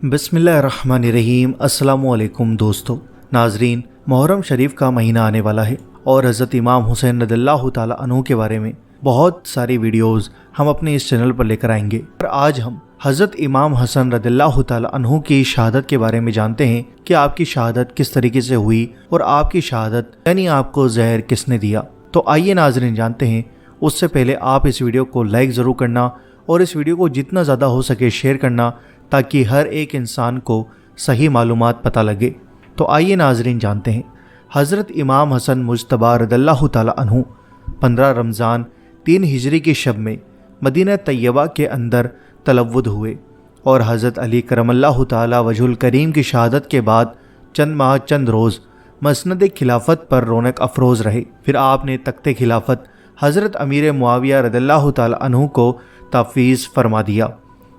बिस्मिल्लाहिर्रहमानिर्रहीम। अस्सलामुअलैकुम दोस्तों, नाजरीन, मुहर्रम शरीफ का महीना आने वाला है और हज़रत इमाम हुसैन रज़ियल्लाहु ताला अन्हु के बारे में बहुत सारी वीडियोस हम अपने इस चैनल पर लेकर आएंगे। और आज हम हज़रत इमाम हसन रज़ियल्लाहु ताला अन्हु की शहादत के बारे में जानते हैं कि आपकी शहादत किस तरीके से हुई और आपकी शहादत यानी आपको जहर किसने दिया। तो आइए नाजरीन जानते हैं। उससे पहले आप इस वीडियो को लाइक ज़रूर करना और इस वीडियो को जितना ज़्यादा हो सके शेयर करना ताकि हर एक इंसान को सही मालूमात पता लगे। तो आइए नाजरीन जानते हैं। हज़रत इमाम हसन मुज्तबा रज़ियल्लाहु ताला अन्हु 15 रमज़ान 3 हिजरी की शब में मदीना तैयबा के अंदर तलव्वुद हुए और हज़रत अली करमल्लाहु ताला वजहुल करीम की शहादत के बाद चंद माह चंद रोज़ मसनद खिलाफत पर रौनक अफरोज़ रहे। फिर आपने तख्ते खिलाफत हज़रत अमीर मुआविया रज़ियल्लाहु ताला अन्हु को तफ़वीज़ फरमा दिया।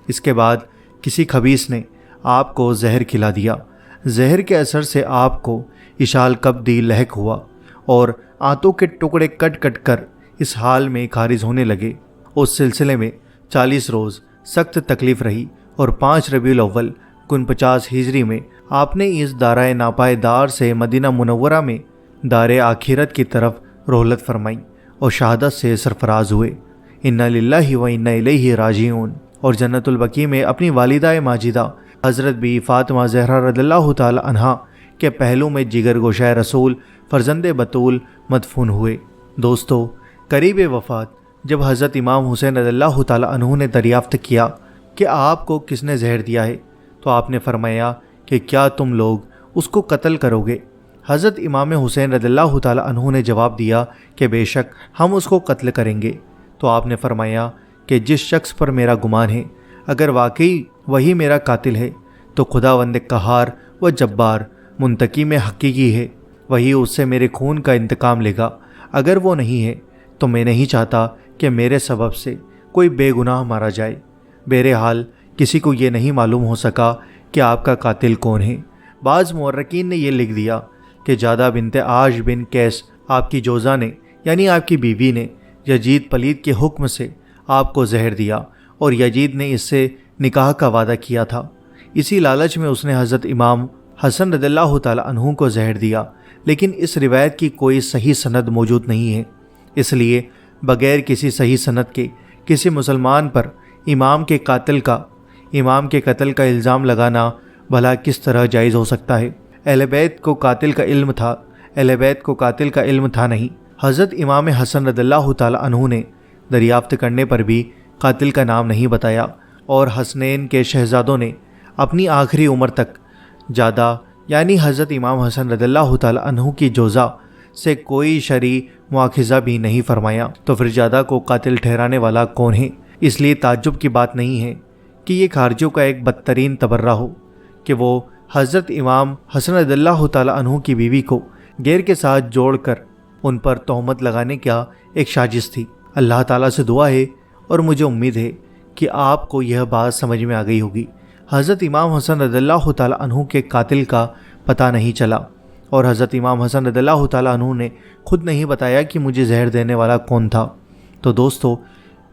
इसके बाद किसी खबीस ने आपको जहर खिला दिया। जहर के असर से आपको इशाल कब्दी लहक हुआ और आंतों के टुकड़े कट कट कर इस हाल में खारिज होने लगे। उस सिलसिले में 40 रोज़ सख्त तकलीफ़ रही और 5 रबीउल अव्वल 49 हिजरी में आपने इस दाराए नापायदार से मदीना मुनव्वरा में दारे आखिरत की तरफ रोहलत फरमाई और शहादत से सरफराज हुए। इन्ना लिल्लाहि व इन्ना इलैहि राजिऊन। और जन्नतुल बकी में अपनी वालिदा माजिदा हज़रत बी फ़ातिमा ज़हरा रज़ियल्लाहु ताला अन्हा के पहलू में जिगर गोशाए रसूल फ़र्जंदे बतूल मदफून हुए। दोस्तों, करीब वफ़ात जब हज़रत इमाम हुसैन रज़ियल्लाहु ताला अन्हु ने दरियाफ़्त किया कि आपको किसने जहर दिया है, तो आपने फरमाया कि क्या तुम लोग उसको कत्ल करोगे। हज़रत इमाम हुसैन रज़ियल्लाहु ताला अन्हु ने जवाब दिया कि बेशक हम उसको कत्ल करेंगे। तो आपने फरमाया कि जिस शख्स पर मेरा गुमान है अगर वाकई वही मेरा कातिल है तो खुदावंद कहार व जब्बार मुंतकीम हकीकी है, वही उससे मेरे खून का इंतकाम लेगा। अगर वो नहीं है तो मैं नहीं चाहता कि मेरे सबब से कोई बेगुनाह मारा जाए। बहरहाल किसी को ये नहीं मालूम हो सका कि आपका कातिल कौन है। बाज़ मुअर्रिकीन ने यह लिख दिया कि जादा बिनते आश बिन कैस आपकी जोज़ा ने यानी आपकी बीवी ने यजीद पलीद के हुक्म से आपको जहर दिया और यजीद ने इससे निकाह का वादा किया था। इसी लालच में उसने हज़रत इमाम हसन रज़ियल्लाहु ताला अन्हु को जहर दिया। लेकिन इस रिवायत की कोई सही सनद मौजूद नहीं है, इसलिए बग़ैर किसी सही सनद के किसी मुसलमान पर इमाम के कत्ल का इल्ज़ाम लगाना भला किस तरह जायज़ हो सकता है। अहले बैत को कातिल का इल्म था नहीं। हज़रत इमाम हसन रज़ियल्लाहु ताला अन्हु ने दरियाफ्त करने पर भी कातिल का नाम नहीं बताया और हसनैन के शहजादों ने अपनी आखिरी उम्र तक जादा यानी हज़रत इमाम हसन रज़ियल्लाहु ताला अन्हु की जोज़ा से कोई शरई मुआखिज़ा भी नहीं फरमाया। तो फिर जादा को कातिल ठहराने वाला कौन है। इसलिए ताज्जुब की बात नहीं है कि ये खारजियों का एक बदतरीन तबर्रा हो कि वो हज़रत इमाम हसन रज़ियल्लाहु ताला अन्हु की बीवी को गैर के साथ जोड़कर उन पर तोहमत लगाने का एक साजिश थी। अल्लाह ताला से दुआ है और मुझे उम्मीद है कि आपको यह बात समझ में आ गई होगी। हज़रत इमाम हसन रज़ियल्लाहु ताला अन्हु के कातिल का पता नहीं चला और हज़रत इमाम हसन रज़ियल्लाहु ताला अन्हु ने खुद नहीं बताया कि मुझे जहर देने वाला कौन था। तो दोस्तों,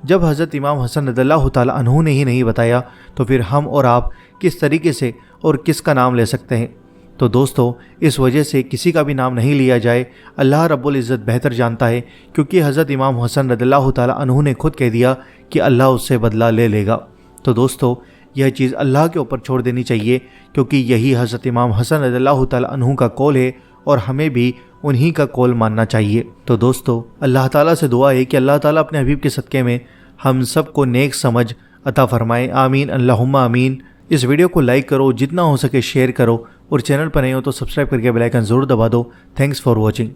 जब हज़रत इमाम हसन रज़ियल्लाहु ताला अन्हु ने ही नहीं बताया तो फिर हम और आप किस तरीके से और किसका नाम ले सकते हैं। तो दोस्तों, इस वजह से किसी का भी नाम नहीं लिया जाए। अल्लाह रब्बुल इज़्ज़त बेहतर जानता है, क्योंकि हज़रत इमाम हसन रज़ियल्लाहु ताला अन्हु ने खुद कह दिया कि अल्लाह उससे बदला ले लेगा। तो दोस्तों, यह चीज़ अल्लाह के ऊपर छोड़ देनी चाहिए, क्योंकि यही हज़रत इमाम हसन रज़ियल्लाहु ताला अन्हु का कौल है और हमें भी उन्हीं का कौल मानना चाहिए। तो दोस्तों, अल्लाह ताला से दुआ है कि अल्लाह ताला अपने हबीब के सदक़े में हम सब को नेक समझ अता फ़रमाए। आमीन अल्लाहुम्मा आमीन। इस वीडियो को लाइक करो, जितना हो सके शेयर करो और चैनल पर नए हो तो सब्सक्राइब करके बेल आइकन ज़रूर दबा दो। Thanks for watching.